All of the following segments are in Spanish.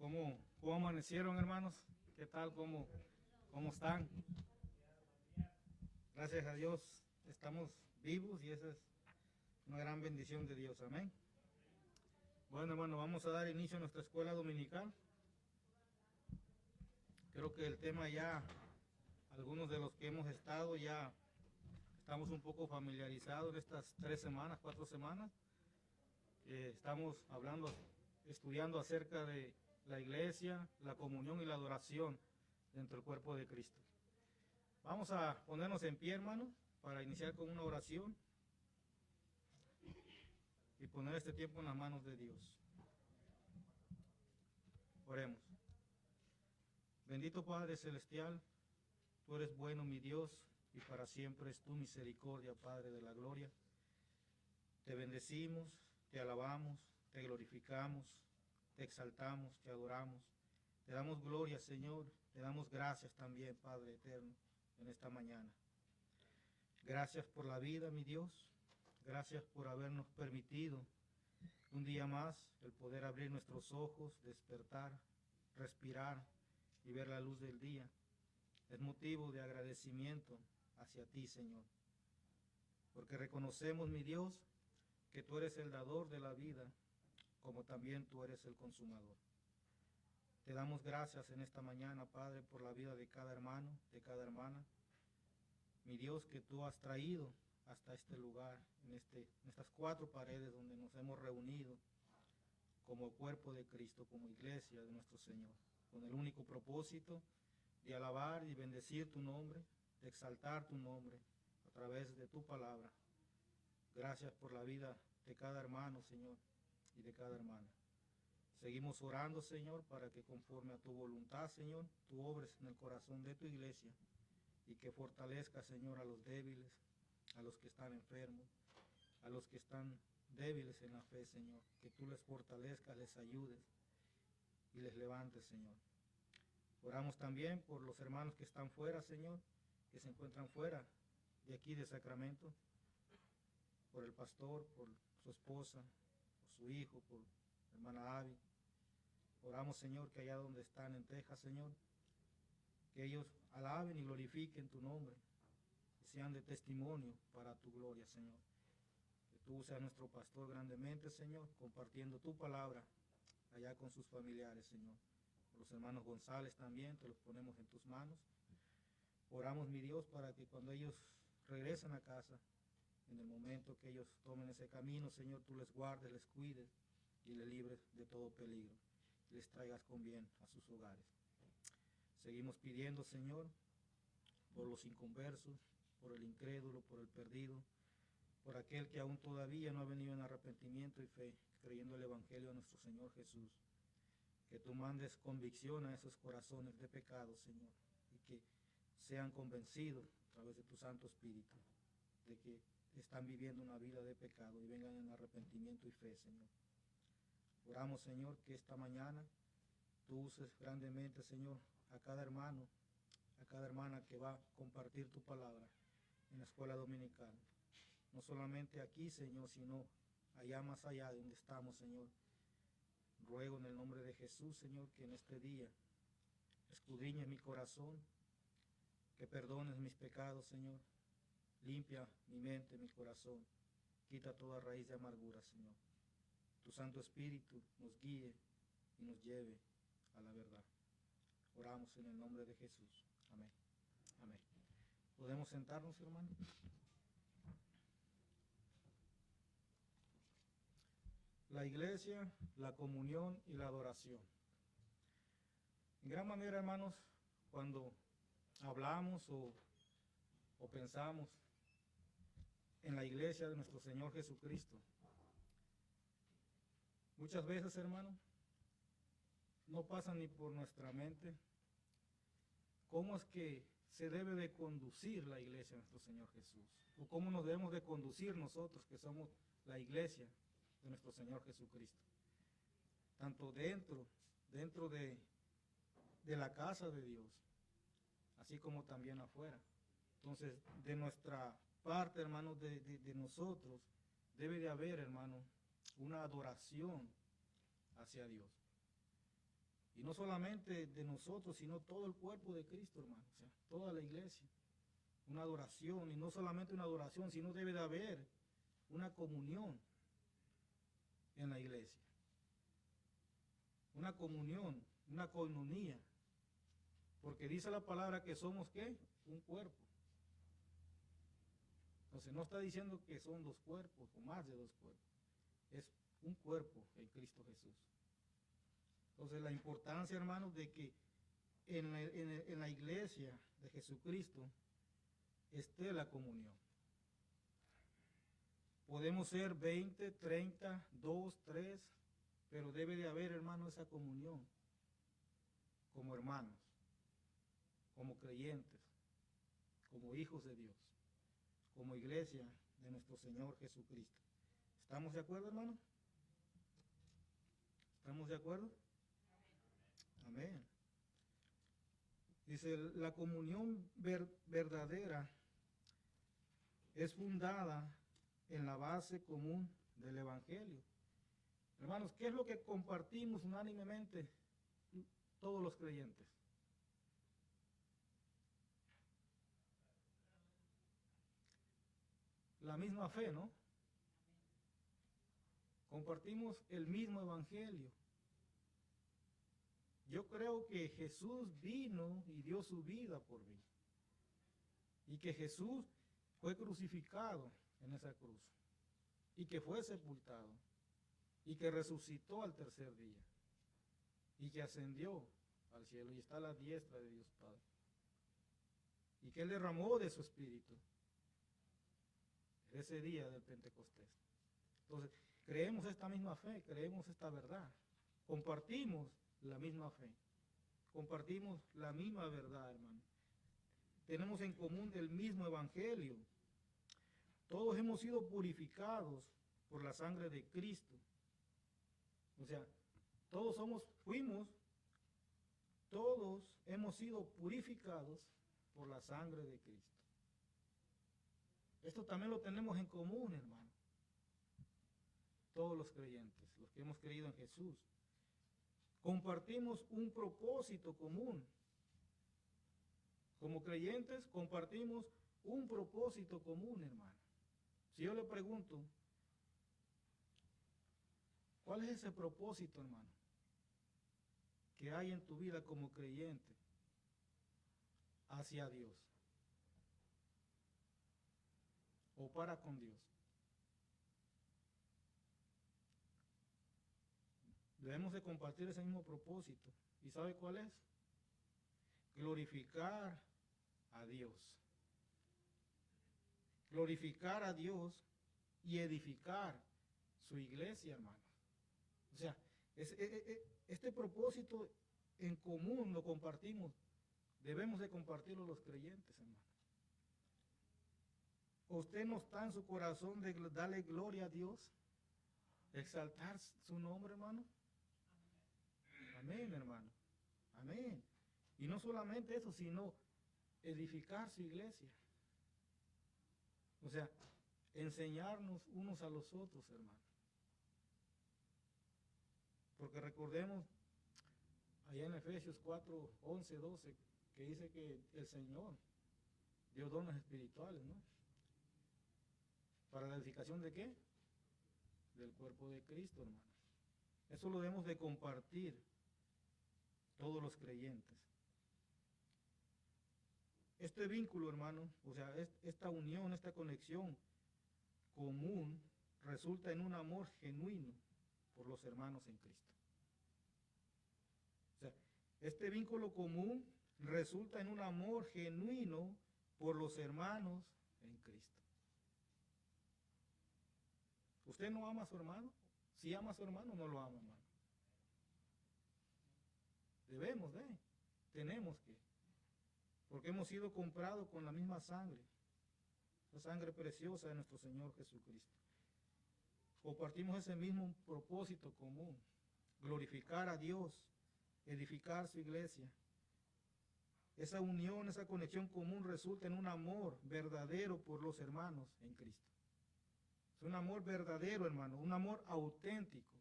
¿Cómo amanecieron, hermanos? ¿Qué tal? ¿Cómo están? Gracias a Dios estamos vivos y esa es una gran bendición de Dios. Amén. Bueno, hermano, vamos a dar inicio a nuestra escuela dominical. Creo que el tema ya, algunos de los que hemos estado ya estamos un poco familiarizados en estas 3 semanas, 4 semanas. Estamos hablando, estudiando acerca de la iglesia, la comunión y la adoración dentro del cuerpo de Cristo. Vamos a ponernos en pie, hermano, para iniciar con una oración y poner este tiempo en las manos de Dios. Oremos. Bendito Padre Celestial, tú eres bueno, mi Dios, y para siempre es tu misericordia, Padre de la gloria. Te bendecimos, te alabamos, te glorificamos, te exaltamos, te adoramos. Te damos gloria, Señor, te damos gracias también, Padre eterno, en esta mañana. Gracias por la vida, mi Dios. Gracias por habernos permitido un día más el poder abrir nuestros ojos, despertar, respirar y ver la luz del día. Es motivo de agradecimiento hacia ti, Señor, porque reconocemos, mi Dios, que tú eres el dador de la vida, como también tú eres el consumador. Te damos gracias en esta mañana, Padre, por la vida de cada hermano, de cada hermana. Mi Dios, que tú has traído hasta este lugar, en estas 4 paredes donde nos hemos reunido como cuerpo de Cristo, como iglesia de nuestro Señor, con el único propósito de alabar y bendecir tu nombre, de exaltar tu nombre a través de tu palabra. Gracias por la vida de cada hermano, Señor, y de cada hermana. Seguimos orando, Señor, para que conforme a tu voluntad, Señor, tú obres en el corazón de tu iglesia y que fortalezca, Señor, a los débiles, a los que están enfermos, a los que están débiles en la fe, Señor. Que tú les fortalezcas, les ayudes y les levantes, Señor. Oramos también por los hermanos que están fuera, Señor, que se encuentran fuera de aquí de Sacramento, por el pastor, por su esposa, por su hijo, por la hermana Abby. Oramos, Señor, que allá donde están en Texas, Señor, que ellos alaben y glorifiquen tu nombre, y sean de testimonio para tu gloria, Señor. Que tú seas nuestro pastor grandemente, Señor, compartiendo tu palabra allá con sus familiares, Señor. Por los hermanos González también, te los ponemos en tus manos. Oramos, mi Dios, para que cuando ellos regresen a casa, en el momento que ellos tomen ese camino, Señor, tú les guardes, les cuides y les libres de todo peligro. Y les traigas con bien a sus hogares. Seguimos pidiendo, Señor, por los inconversos, por el incrédulo, por el perdido, por aquel que aún todavía no ha venido en arrepentimiento y fe, creyendo el Evangelio de nuestro Señor Jesús. Que tú mandes convicción a esos corazones de pecado, Señor, y que sean convencidos a través de tu Santo Espíritu de que están viviendo una vida de pecado y vengan en arrepentimiento y fe, Señor. Oramos, Señor, que esta mañana tú uses grandemente, Señor, a cada hermano, a cada hermana que va a compartir tu palabra en la escuela dominical. No solamente aquí, Señor, sino allá más allá de donde estamos, Señor. Ruego en el nombre de Jesús, Señor, que en este día escudriñes mi corazón, que perdones mis pecados, Señor. Limpia mi mente, mi corazón. Quita toda raíz de amargura, Señor. Tu Santo Espíritu nos guíe y nos lleve a la verdad. Oramos en el nombre de Jesús. Amén. Amén. ¿Podemos sentarnos, hermano? La iglesia, la comunión y la adoración. En gran manera, hermanos, cuando hablamos o pensamos en la iglesia de nuestro Señor Jesucristo, muchas veces, hermano, no pasa ni por nuestra mente cómo es que se debe de conducir la iglesia de nuestro Señor Jesús, o cómo nos debemos de conducir nosotros que somos la iglesia de nuestro Señor Jesucristo, tanto dentro de la casa de Dios, así como también afuera. Entonces, de nuestra parte, hermanos, de nosotros, debe de haber, hermano, una adoración hacia Dios. Y no solamente de nosotros, sino todo el cuerpo de Cristo, hermano. O sea, toda la iglesia. Una adoración, y no solamente una adoración, sino debe de haber una comunión en la iglesia. Una comunión, una coinonía. Porque dice la palabra que somos, ¿qué? Un cuerpo. Entonces no está diciendo que son dos cuerpos o más de dos cuerpos. Es un cuerpo en Cristo Jesús. Entonces la importancia, hermanos, de que en la iglesia de Jesucristo esté la comunión. Podemos ser 20, 30, 2, 3, pero debe de haber, hermano, esa comunión como hermanos, como creyentes, como hijos de Dios, como iglesia de nuestro Señor Jesucristo. ¿Estamos de acuerdo, hermano? ¿Estamos de acuerdo? Amén. Dice, la comunión verdadera es fundada en la base común del Evangelio. Hermanos, ¿qué es lo que compartimos unánimemente todos los creyentes? La misma fe, ¿no? Compartimos el mismo Evangelio. Yo creo que Jesús vino y dio su vida por mí. Y que Jesús fue crucificado en esa cruz. Y que fue sepultado. Y que resucitó al tercer día. Y que ascendió al cielo y está a la diestra de Dios Padre. Y que Él derramó de su espíritu ese día del Pentecostés. Entonces, creemos esta misma fe, creemos esta verdad. Compartimos la misma fe. Compartimos la misma verdad, hermano. Tenemos en común el mismo evangelio. Todos hemos sido purificados por la sangre de Cristo. O sea, todos hemos sido purificados por la sangre de Cristo. Esto también lo tenemos en común, hermano. Todos los creyentes, los que hemos creído en Jesús. Compartimos un propósito común. Como creyentes compartimos un propósito común, hermano. Si yo le pregunto, ¿cuál es ese propósito, hermano, que hay en tu vida como creyente hacia Dios o para con Dios? Debemos de compartir ese mismo propósito. ¿Y sabe cuál es? Glorificar a Dios. Glorificar a Dios y edificar su iglesia, hermano. O sea, este propósito en común lo compartimos. Debemos de compartirlo los creyentes, hermano. ¿Usted no está en su corazón de darle gloria a Dios? ¿Exaltar su nombre, hermano? Amén, hermano. Amén. Y no solamente eso, sino edificar su iglesia. O sea, enseñarnos unos a los otros, hermano. Porque recordemos allá en Efesios 4, 11, 12, que dice que el Señor dio dones espirituales, ¿no? ¿Para la edificación de qué? Del cuerpo de Cristo, hermano. Eso lo debemos de compartir todos los creyentes. Este vínculo, hermano, o sea, esta unión, esta conexión común resulta en un amor genuino por los hermanos en Cristo. O sea, este vínculo común resulta en un amor genuino por los hermanos en Cristo. ¿Usted no ama a su hermano? Si ama a su hermano, no lo ama, hermano. Debemos tenemos que, porque hemos sido comprados con la misma sangre, la sangre preciosa de nuestro Señor Jesucristo. Compartimos ese mismo propósito común, glorificar a Dios, edificar su iglesia. Esa unión, esa conexión común resulta en un amor verdadero por los hermanos en Cristo. Es un amor verdadero, hermano, un amor auténtico.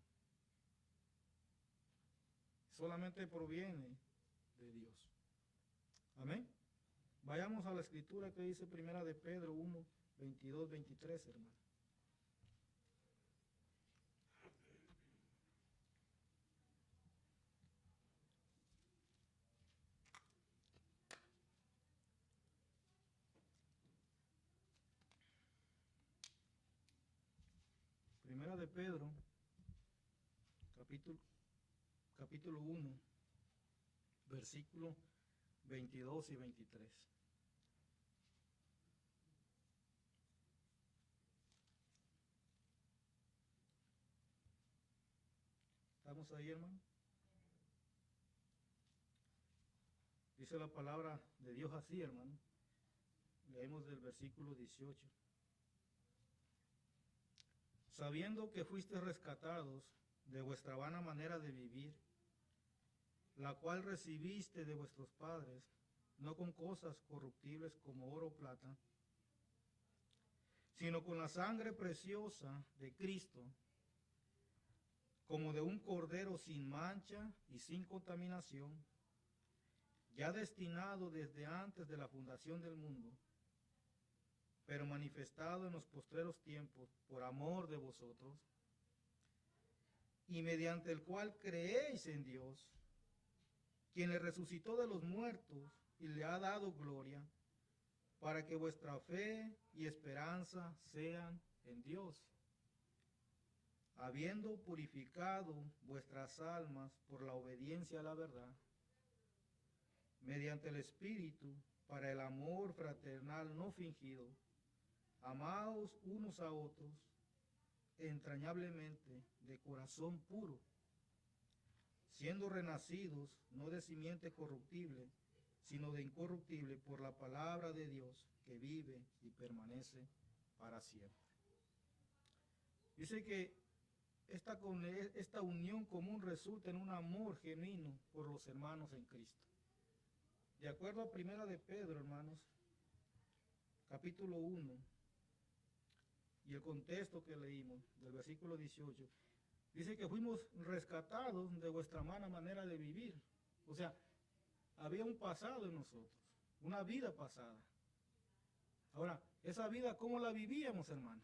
Solamente proviene de Dios. Amén. Vayamos a la escritura que dice primera de Pedro 1, 22, 23, hermano. Primera de Pedro, capítulo 1, versículo 22 y 23. ¿Estamos ahí, hermano? Dice la palabra de Dios así, hermano. Leemos del versículo 18. Sabiendo que fuisteis rescatados de vuestra vana manera de vivir, la cual recibiste de vuestros padres, no con cosas corruptibles como oro o plata, sino con la sangre preciosa de Cristo, como de un cordero sin mancha y sin contaminación, ya destinado desde antes de la fundación del mundo, pero manifestado en los postreros tiempos por amor de vosotros, y mediante el cual creéis en Dios, quien le resucitó de los muertos y le ha dado gloria, para que vuestra fe y esperanza sean en Dios, habiendo purificado vuestras almas por la obediencia a la verdad, mediante el Espíritu, para el amor fraternal no fingido, amaos unos a otros entrañablemente de corazón puro, siendo renacidos no de simiente corruptible, sino de incorruptible por la palabra de Dios que vive y permanece para siempre. Dice que esta unión común resulta en un amor genuino por los hermanos en Cristo. De acuerdo a primera de Pedro, hermanos, capítulo 1, y el contexto que leímos del versículo 18, dice que fuimos rescatados de vuestra mala manera de vivir. O sea, había un pasado en nosotros, una vida pasada. Ahora, esa vida, ¿cómo la vivíamos, hermano?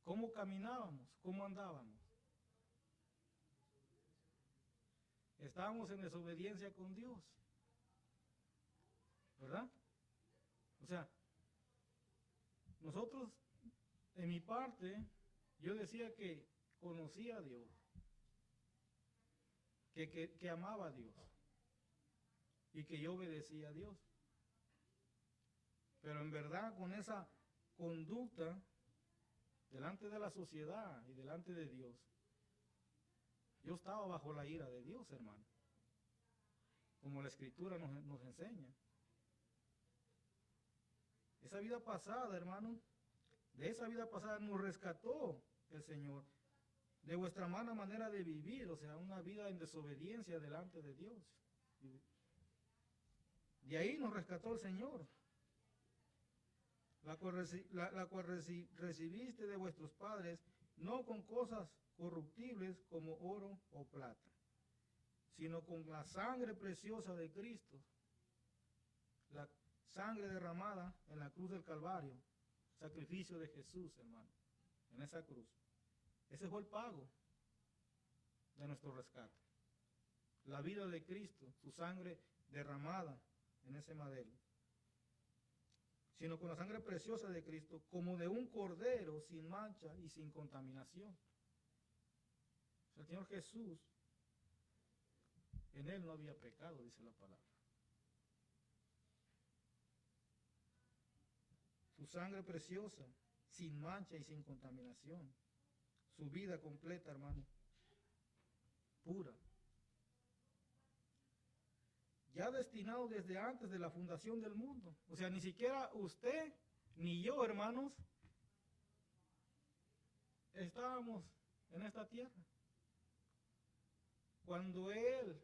¿Cómo caminábamos? ¿Cómo andábamos? Estábamos en desobediencia con Dios, ¿verdad? O sea, nosotros, en mi parte, yo decía que conocía a Dios, que amaba a Dios y que yo obedecía a Dios. Pero en verdad, con esa conducta delante de la sociedad y delante de Dios, yo estaba bajo la ira de Dios, hermano, como la Escritura nos enseña. Esa vida pasada, hermano, de esa vida pasada nos rescató el Señor de vuestra mala manera de vivir, o sea, una vida en desobediencia delante de Dios. De ahí nos rescató el Señor, la cual recibiste de vuestros padres, no con cosas corruptibles como oro o plata, sino con la sangre preciosa de Cristo, la sangre derramada en la cruz del Calvario, sacrificio de Jesús, hermano, en esa cruz. Ese fue el pago de nuestro rescate. La vida de Cristo, su sangre derramada en ese madero. Sino con la sangre preciosa de Cristo, como de un cordero sin mancha y sin contaminación. El Señor Jesús, en él no había pecado, dice la palabra. Su sangre preciosa, sin mancha y sin contaminación. Su vida completa, hermano, pura. Ya destinado desde antes de la fundación del mundo. O sea, ni siquiera usted ni yo, hermanos, estábamos en esta tierra. Cuando Él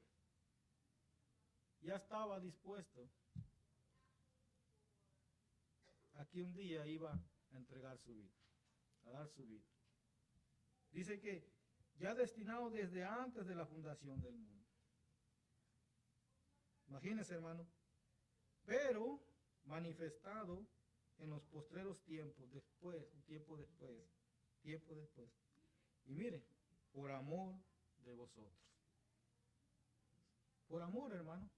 ya estaba dispuesto a que un día iba a entregar su vida, a dar su vida. Dice que ya destinado desde antes de la fundación del mundo. Imagínense, hermano. Pero manifestado en los postreros tiempos, después, un tiempo después, tiempo después. Y mire, por amor de vosotros. Por amor, hermano.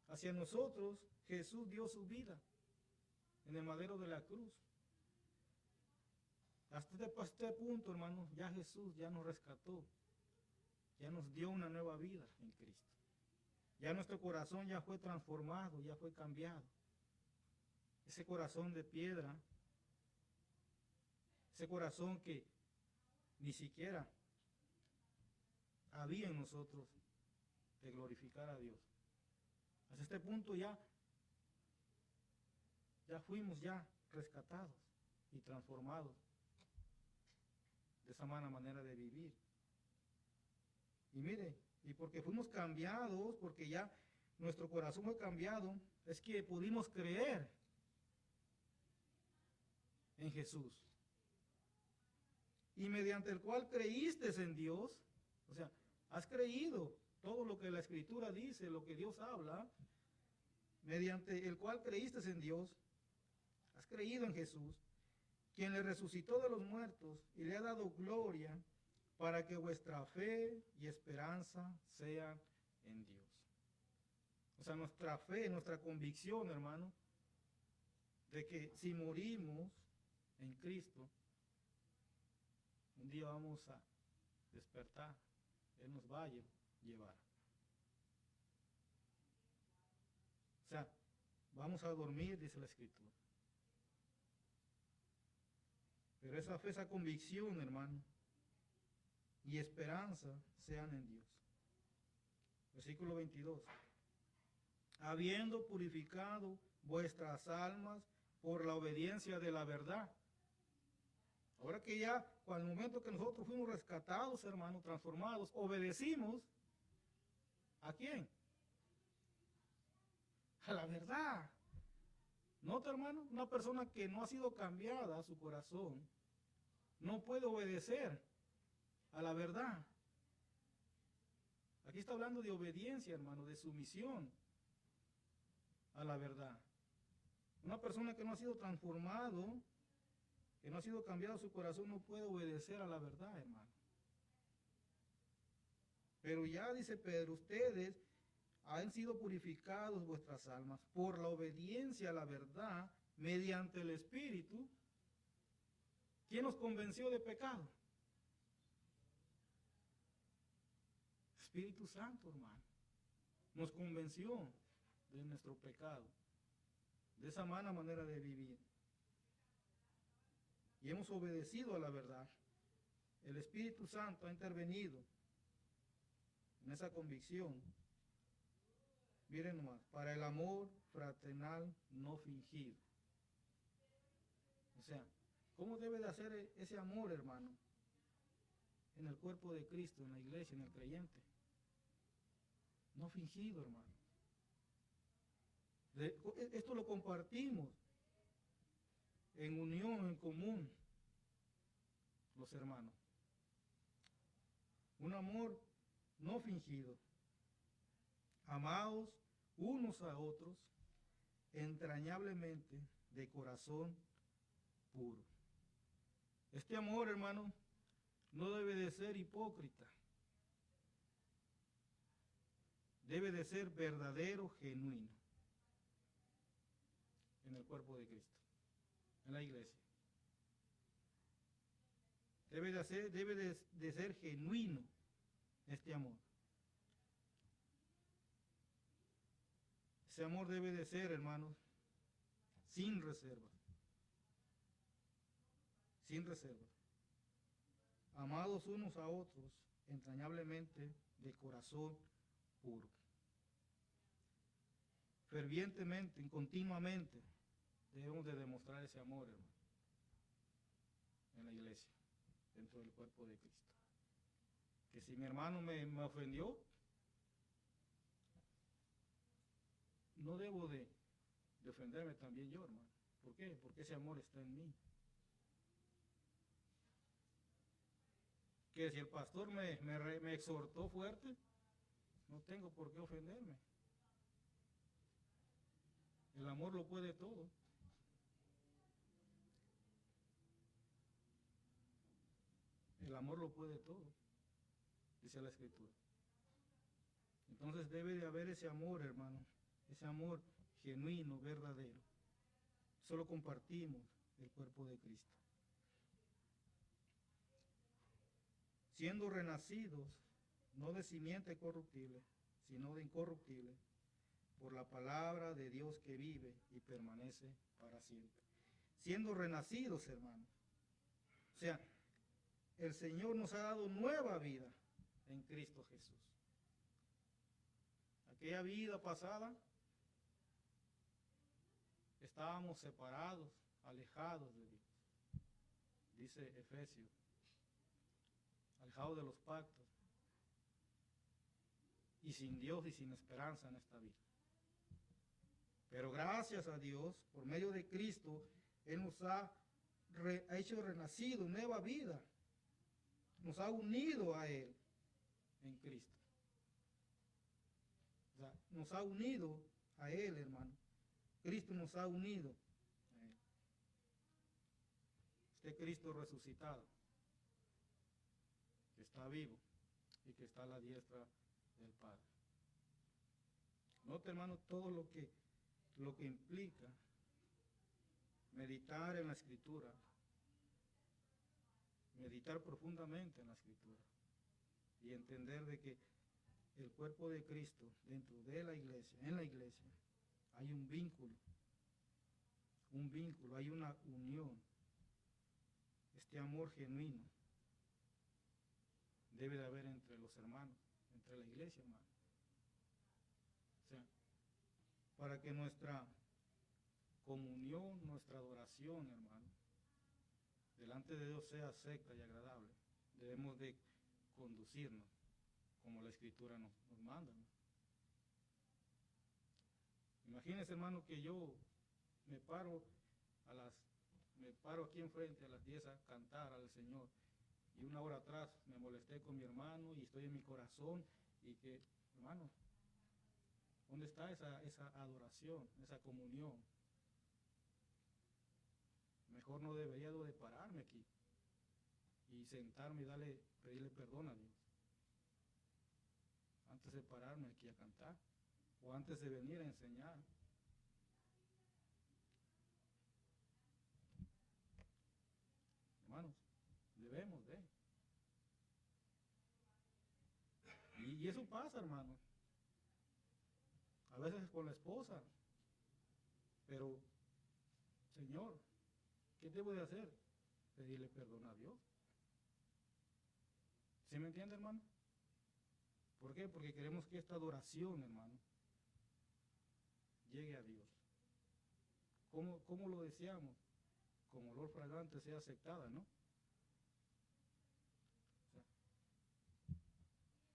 Hacia nosotros, Jesús dio su vida en el madero de la cruz. Hasta este punto, hermano, ya Jesús ya nos rescató, ya nos dio una nueva vida en Cristo. Ya nuestro corazón ya fue transformado, ya fue cambiado. Ese corazón de piedra, ese corazón que ni siquiera había en nosotros de glorificar a Dios. Hasta este punto ya fuimos ya rescatados y transformados de esa manera de vivir. Y mire, y porque fuimos cambiados, porque ya nuestro corazón fue cambiado, es que pudimos creer en Jesús. Y mediante el cual creíste en Dios, o sea, has creído todo lo que la Escritura dice, lo que Dios habla, mediante el cual creíste en Dios, has creído en Jesús, quien le resucitó de los muertos y le ha dado gloria para que vuestra fe y esperanza sean en Dios. O sea, nuestra fe, nuestra convicción, hermano, de que si morimos en Cristo, un día vamos a despertar, Él nos va a llevar. O sea, vamos a dormir, dice la Escritura. Pero esa fe, esa convicción, hermano, y esperanza sean en Dios. Versículo 22. Habiendo purificado vuestras almas por la obediencia de la verdad. Ahora que ya, con el momento que nosotros fuimos rescatados, hermano, transformados, obedecimos, ¿a quién? A la verdad. Nota, hermano, una persona que no ha sido cambiada a su corazón no puede obedecer a la verdad. Aquí está hablando de obediencia, hermano, de sumisión a la verdad. Una persona que no ha sido transformado, que no ha sido cambiado su corazón, no puede obedecer a la verdad, hermano. Pero ya dice Pedro, ustedes han sido purificados vuestras almas por la obediencia a la verdad mediante el Espíritu. ¿Quién nos convenció de pecado? Espíritu Santo, hermano. Nos convenció de nuestro pecado, de esa mala manera de vivir. Y hemos obedecido a la verdad. El Espíritu Santo ha intervenido en esa convicción. Miren nomás, para el amor fraternal no fingido. O sea, ¿cómo debe de hacer ese amor, hermano? En el cuerpo de Cristo, en la iglesia, en el creyente. No fingido, hermano. Esto lo compartimos en unión, en común, los hermanos. Un amor no fingido. Amados unos a otros, entrañablemente, de corazón puro. Este amor, hermano, no debe de ser hipócrita. Debe de ser verdadero, genuino. En el cuerpo de Cristo, en la iglesia. Debe de ser genuino este amor. Ese amor debe de ser, hermanos, sin reserva. Sin reserva. Amados unos a otros, entrañablemente, de corazón puro. Fervientemente, continuamente, debemos de demostrar ese amor, hermano, en la iglesia, dentro del cuerpo de Cristo. Que si mi hermano me ofendió, no debo de ofenderme también yo, hermano. ¿Por qué? Porque ese amor está en mí. que si el pastor me exhortó fuerte, no tengo por qué ofenderme. El amor lo puede todo. El amor lo puede todo, dice la Escritura. Entonces debe de haber ese amor, hermano, ese amor genuino, verdadero. Solo compartimos el cuerpo de Cristo. Siendo renacidos, no de simiente corruptible, sino de incorruptible, por la palabra de Dios que vive y permanece para siempre. Siendo renacidos, hermano. O sea, el Señor nos ha dado nueva vida en Cristo Jesús. Aquella vida pasada, estábamos separados, alejados de Dios. Dice Efesios, alejados de los pactos, y sin Dios y sin esperanza en esta vida. Pero gracias a Dios, por medio de Cristo, Él nos ha hecho renacido, nueva vida. Nos ha unido a Él en Cristo. O sea, nos ha unido a Él, hermano. Cristo nos ha unido a Él. Este Cristo resucitado, que está vivo y que está a la diestra del Padre. Note, hermano, todo lo que implica meditar en la Escritura, meditar profundamente en la Escritura y entender de que el cuerpo de Cristo dentro de la iglesia, en la iglesia, hay un vínculo, hay una unión. Este amor genuino debe de haber entre los hermanos, entre la iglesia, hermano. O sea, para que nuestra comunión, nuestra adoración, hermano, delante de Dios sea acepta y agradable, debemos de conducirnos como la Escritura nos manda, ¿no? Imagínense, hermano, que yo me paro aquí enfrente a las 10 a cantar al Señor, y una hora atrás me molesté con mi hermano y estoy en mi corazón, y que, hermano, ¿dónde está esa adoración, esa comunión? Mejor no debería de pararme aquí y sentarme y pedirle perdón a Dios antes de pararme aquí a cantar o antes de venir a enseñar. Hermanos, debemos de. Y eso pasa, hermano. A veces con la esposa. Pero, Señor, ¿qué debo de hacer? Pedirle perdón a Dios. ¿Sí me entiende, hermano? ¿Por qué? Porque queremos que esta adoración, hermano, llegue a Dios. ¿Cómo lo deseamos? Con olor fragante sea aceptada, ¿no? O sea,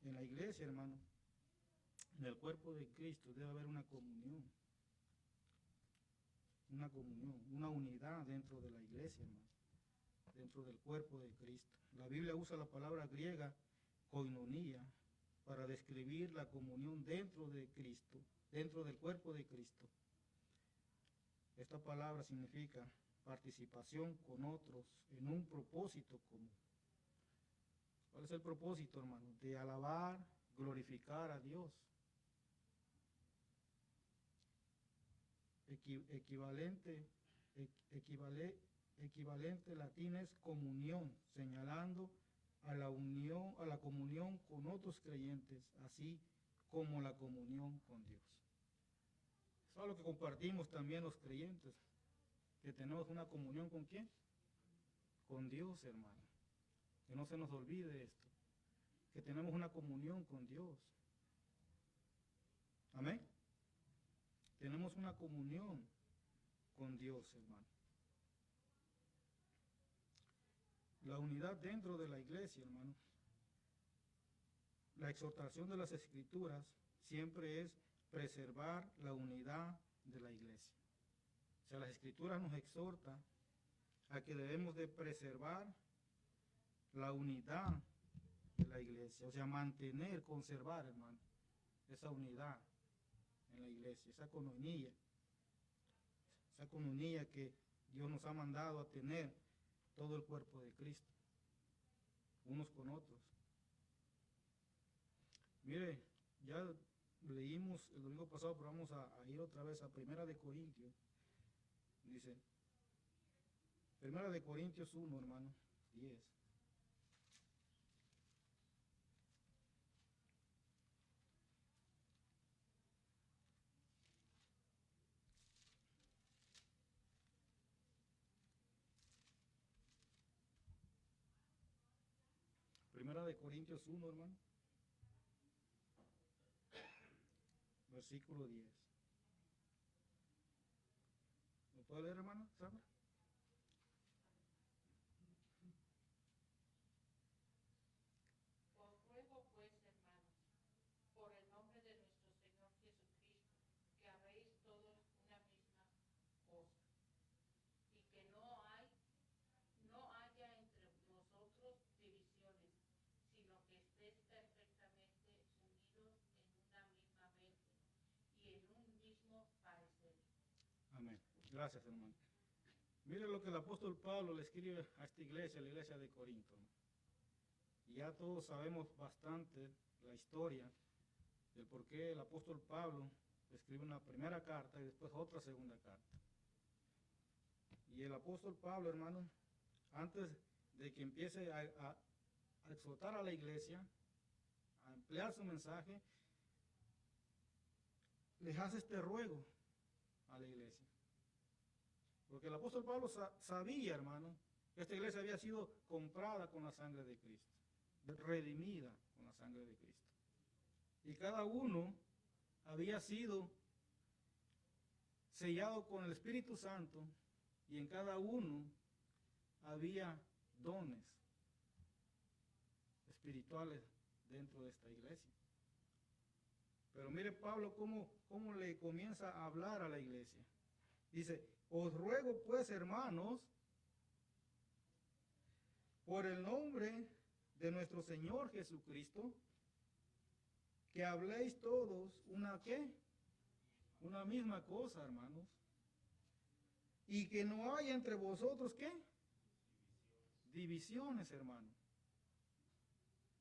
en la iglesia, hermano, en el cuerpo de Cristo debe haber una comunión, una unidad dentro de la iglesia, hermano, dentro del cuerpo de Cristo. La Biblia usa la palabra griega koinonía para describir la comunión dentro de Cristo, dentro del cuerpo de Cristo. Esta palabra significa participación con otros en un propósito común. ¿Cuál es el propósito, hermano? De alabar, glorificar a Dios. Equivalente latín es comunión, señalando a la comunión con otros creyentes, así como la comunión con Dios. Eso es lo que compartimos también los creyentes, que tenemos una comunión ¿con quién? Con Dios, hermano. Que no se nos olvide esto, que tenemos una comunión con Dios. Amén. Tenemos una comunión con Dios, hermano. La unidad dentro de la iglesia, hermano. La exhortación de las Escrituras siempre es preservar la unidad de la iglesia. O sea, las Escrituras nos exhortan a que debemos de preservar la unidad de la iglesia, o sea, mantener, conservar, hermano, esa unidad en la iglesia, esa comunión que Dios nos ha mandado a tener todo el cuerpo de Cristo, unos con otros. Mire, ya leímos el domingo pasado, pero vamos a ir otra vez a Primera de Corintios. Dice, Primera de Corintios 1, hermano, 10. Primera de Corintios 1, hermano, versículo 10. ¿Lo puede leer, hermano? ¿Sabe? Os ruego pues, hermanos, por el nombre de nuestro Señor Jesucristo, que habéis todos una misma cosa, y que no haya entre vosotros divisiones, sino que estéis perfectamente unidos en una misma mente y en un mismo parecer. Amén. Gracias, hermano. Mire lo que el apóstol Pablo le escribe a esta iglesia, a la iglesia de Corinto. Y ya todos sabemos bastante la historia del por qué el apóstol Pablo escribe una primera carta y después otra segunda carta. Y el apóstol Pablo, hermano, antes de que empiece a exhortar a la iglesia, a emplear su mensaje, les hace este ruego a la iglesia. Porque el apóstol Pablo sabía, hermano, que esta iglesia había sido comprada con la sangre de Cristo, redimida con la sangre de Cristo. Y cada uno había sido sellado con el Espíritu Santo y en cada uno había dones espirituales dentro de esta iglesia. Pero mire Pablo cómo le comienza a hablar a la iglesia. Dice, os ruego pues, hermanos, por el nombre de nuestro Señor Jesucristo, que habléis todos una ¿qué? Una misma cosa, hermanos. Y que no haya entre vosotros ¿qué? Divisiones, hermanos.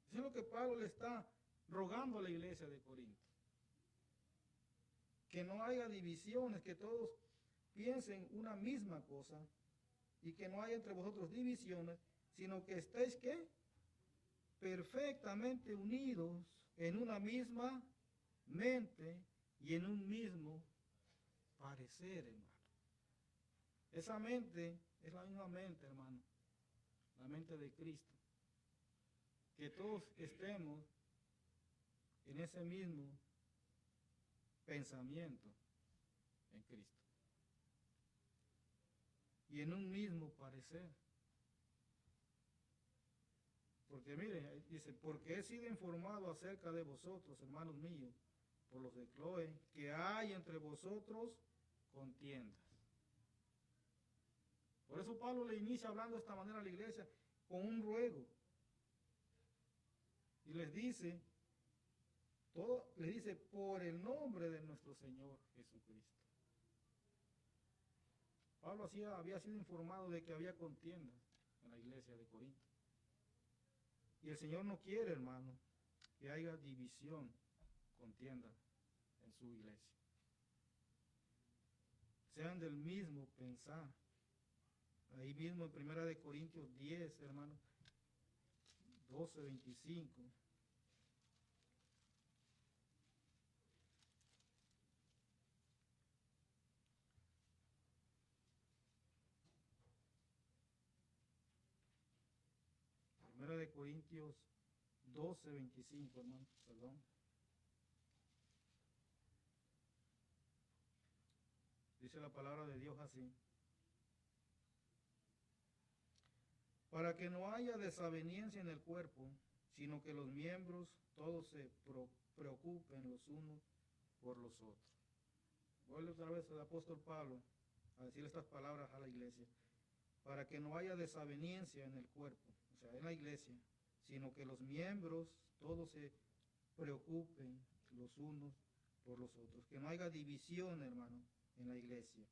Eso es lo que Pablo le está rogando a la iglesia de Corinto. Que no haya divisiones, que todos piensen una misma cosa y que no haya entre vosotros divisiones, sino que estéis ¿qué? Perfectamente unidos en una misma mente y en un mismo parecer, hermano. Esa mente es la misma mente, hermano, la mente de Cristo. Que todos estemos en ese mismo pensamiento en Cristo y en un mismo parecer. Porque mire, dice, porque he sido informado acerca de vosotros, hermanos míos, por los de Cloé, que hay entre vosotros contiendas. Por eso Pablo le inicia hablando de esta manera a la iglesia con un ruego. Y les dice, por el nombre de nuestro Señor Jesucristo. Pablo había sido informado de que había contiendas en la iglesia de Corinto. Y el Señor no quiere, hermano, que haya división, contienda en su iglesia. Sean del mismo pensar. Ahí mismo en 1 Corintios 10, hermano, 12, 25. Primera de Corintios 12, 25, hermano, perdón. Dice la palabra de Dios así. Para que no haya desaveniencia en el cuerpo, sino que los miembros todos se preocupen los unos por los otros. Vuelve otra vez el apóstol Pablo a decir estas palabras a la iglesia. Para que no haya desaveniencia en el cuerpo, o sea, en la iglesia, sino que los miembros todos se preocupen los unos por los otros. Que no haya división, hermano, en la iglesia.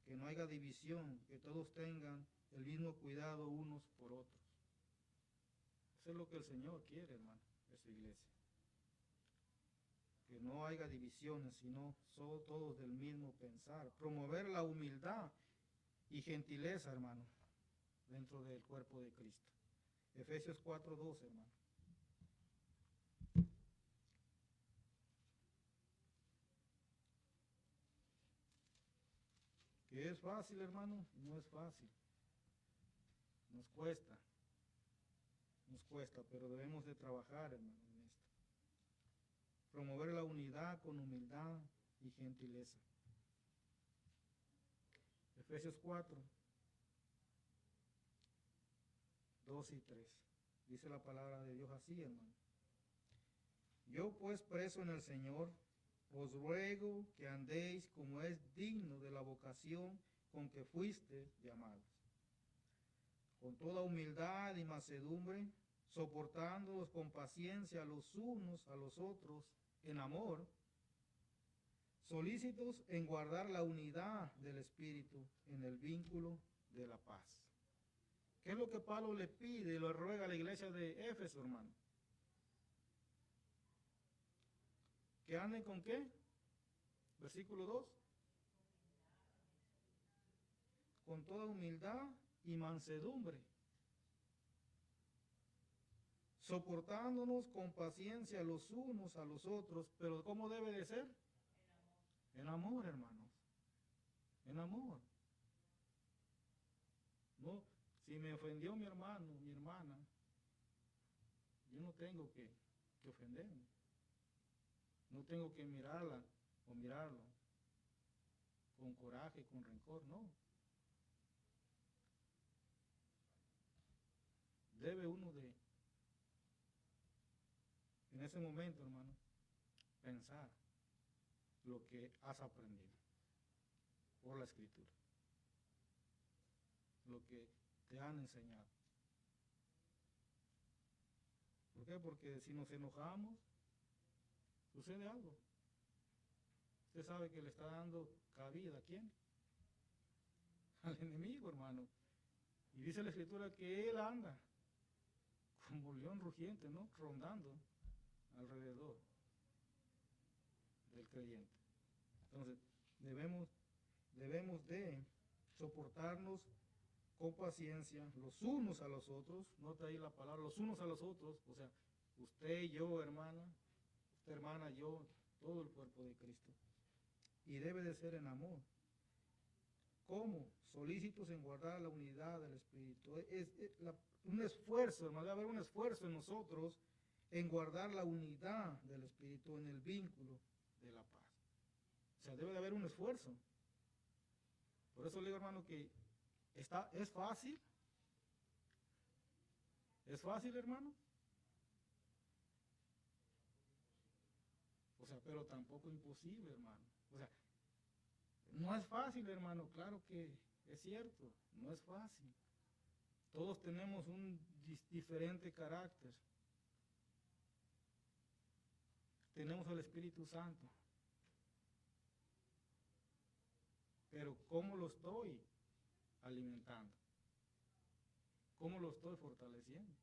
Que no haya división, que todos tengan el mismo cuidado unos por otros. Eso es lo que el Señor quiere, hermano, de su iglesia. Que no haya divisiones, sino son todos del mismo pensar. Promover la humildad y gentileza, hermano, dentro del cuerpo de Cristo. Efesios 4:2, hermano. Que es fácil, hermano, no es fácil. Nos cuesta, pero debemos de trabajar, hermano, en esto. Promover la unidad con humildad y gentileza. Efesios 4:2 y 3. Dice la palabra de Dios así, hermano. Yo pues preso en el Señor, os ruego que andéis como es digno de la vocación con que fuiste llamados, con toda humildad y mansedumbre, soportándoos con paciencia los unos a los otros en amor, solícitos en guardar la unidad del Espíritu en el vínculo de la paz. ¿Qué es lo que Pablo le pide y le ruega a la iglesia de Éfeso, hermano? ¿Que anden con qué? Versículo 2. Con toda humildad y mansedumbre, soportándonos con paciencia los unos a los otros, pero ¿cómo debe de ser? En amor, hermanos. En amor. No, si me ofendió mi hermano, mi hermana, yo no tengo que ofenderme. No tengo que mirarla o mirarlo con coraje, con rencor, no. Debe uno en ese momento, hermano, pensar lo que has aprendido por la Escritura, lo que te han enseñado. ¿Por qué? Porque si nos enojamos, sucede algo. Usted sabe que le está dando cabida, ¿a quién? Al enemigo, hermano. Y dice la Escritura que él anda como león rugiente, ¿no? Rondando alrededor del creyente. Entonces, debemos de soportarnos con paciencia los unos a los otros. Nota ahí la palabra, los unos a los otros. O sea, usted y yo, hermana, usted hermana, yo, todo el cuerpo de Cristo. Y debe de ser en amor. ¿Cómo? Solícitos en guardar la unidad del Espíritu. Un esfuerzo, hermano, debe haber un esfuerzo en nosotros en guardar la unidad del Espíritu en el vínculo de la paz. O sea, debe de haber un esfuerzo. Por eso le digo, hermano, que es fácil. ¿Es fácil, hermano? O sea, pero tampoco imposible, hermano. O sea, no es fácil, hermano, claro que es cierto, no es fácil. Todos tenemos un diferente carácter. Tenemos el Espíritu Santo. Pero ¿cómo lo estoy alimentando? ¿Cómo lo estoy fortaleciendo?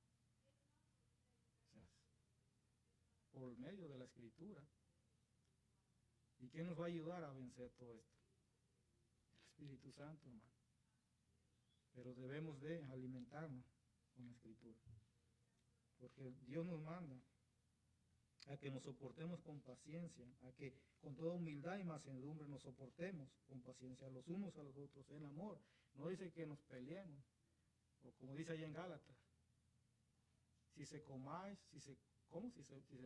O sea, por medio de la Escritura. ¿Y qué nos va a ayudar a vencer todo esto? El Espíritu Santo, hermano. Pero debemos de alimentarnos con la Escritura. Porque Dios nos manda a que nos soportemos con paciencia, a que con toda humildad y mansedumbre nos soportemos con paciencia los unos a los otros en amor. No dice que nos peleemos, o como dice allá en Gálatas, si se comáis, si se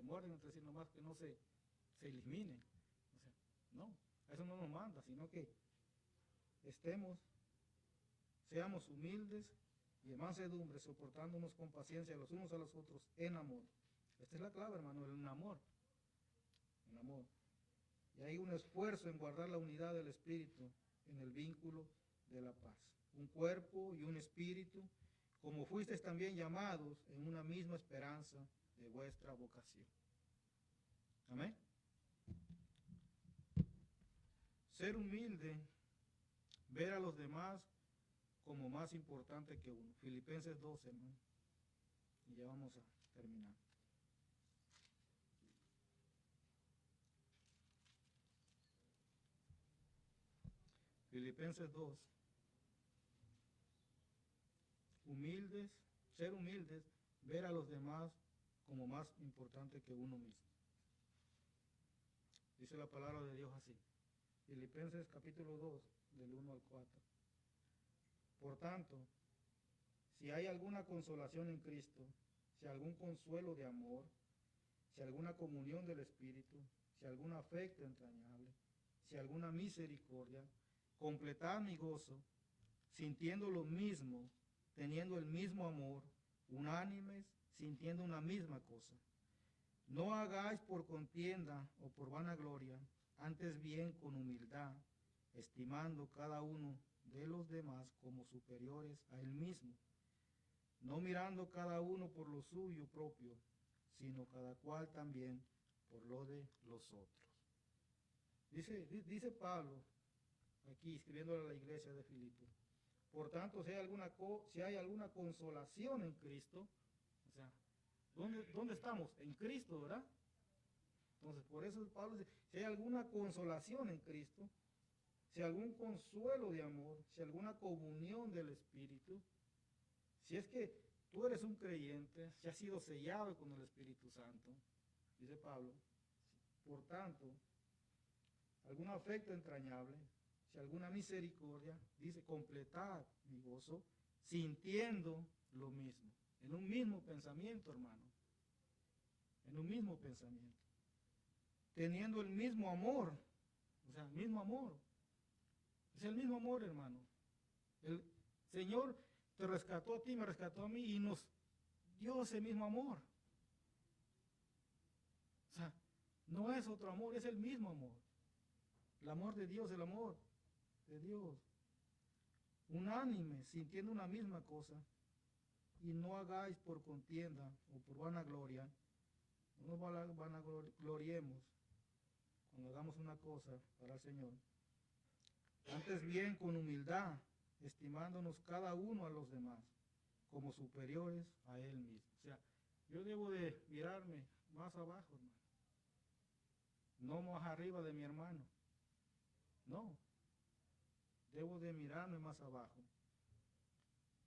muerden entre sí nomás, que no se eliminen. O sea, no, eso no nos manda, sino que seamos humildes y en mansedumbre, soportándonos con paciencia los unos a los otros en amor. Esta es la clave, hermano, en amor. En amor. Y hay un esfuerzo en guardar la unidad del Espíritu en el vínculo de la paz. Un cuerpo y un espíritu como fuisteis también llamados en una misma esperanza de vuestra vocación. Amén. Ser humilde, ver a los demás como más importante que uno. Filipenses 12, hermano. Y ya vamos a terminar. Filipenses 2. Humildes, ser humildes, ver a los demás como más importante que uno mismo. Dice la palabra de Dios así. Filipenses capítulo 2, del 1 al 4. Por tanto, si hay alguna consolación en Cristo, si algún consuelo de amor, si alguna comunión del Espíritu, si algún afecto entrañable, si alguna misericordia, completad mi gozo, sintiendo lo mismo, teniendo el mismo amor, unánimes, sintiendo una misma cosa. No hagáis por contienda o por vanagloria, antes bien con humildad, estimando cada uno de los demás como superiores a él mismo, no mirando cada uno por lo suyo propio, sino cada cual también por lo de los otros. Dice Pablo, aquí escribiéndole a la iglesia de Filipos, por tanto, si hay alguna consolación en Cristo, o sea, ¿dónde estamos? En Cristo, ¿verdad? Entonces, por eso Pablo dice, si hay alguna consolación en Cristo, si algún consuelo de amor, si alguna comunión del Espíritu, si es que tú eres un creyente, si has sido sellado con el Espíritu Santo, dice Pablo, por tanto, algún afecto entrañable, si alguna misericordia, dice, completad mi gozo, sintiendo lo mismo, en un mismo pensamiento, hermano, en un mismo pensamiento, teniendo el mismo amor, o sea, el mismo amor, es el mismo amor, hermano. El Señor te rescató a ti, me rescató a mí y nos dio ese mismo amor. O sea, no es otro amor, es el mismo amor. El amor de Dios, el amor de Dios. Unánime, sintiendo una misma cosa. Y no hagáis por contienda o por vanagloria. No nos vanagloriemos cuando hagamos una cosa para el Señor. Antes bien con humildad, estimándonos cada uno a los demás como superiores a él mismo. O sea, yo debo de mirarme más abajo, hermano. No más arriba de mi hermano. No. Debo de mirarme más abajo.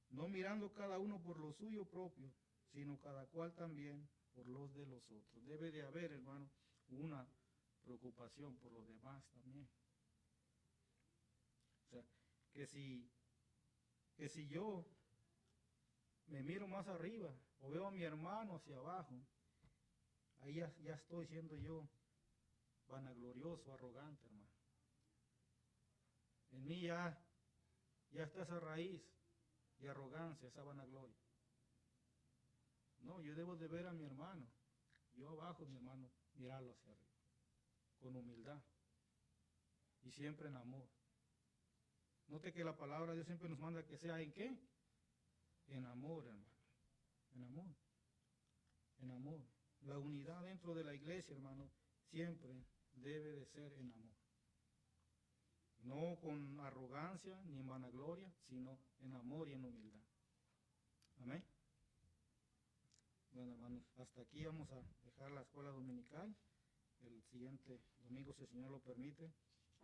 No mirando cada uno por lo suyo propio, sino cada cual también por los de los otros. Debe de haber, hermano, una preocupación por los demás también. O sea, que si yo me miro más arriba o veo a mi hermano hacia abajo, ahí ya estoy siendo yo vanaglorioso, arrogante, hermano. En mí ya está esa raíz de arrogancia, esa vanagloria. No, yo debo de ver a mi hermano, yo abajo, mi hermano, mirarlo hacia arriba, con humildad y siempre en amor. Note que la palabra de Dios siempre nos manda que sea ¿en qué? En amor, hermano. En amor. En amor. La unidad dentro de la iglesia, hermano, siempre debe de ser en amor. No con arrogancia ni en vanagloria, sino en amor y en humildad. Amén. Bueno, hermanos, hasta aquí vamos a dejar la escuela dominical. El siguiente domingo, si el Señor lo permite,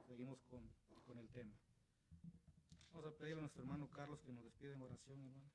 seguimos con el tema. Vamos a pedirle a nuestro hermano Carlos que nos despida en oración, hermano.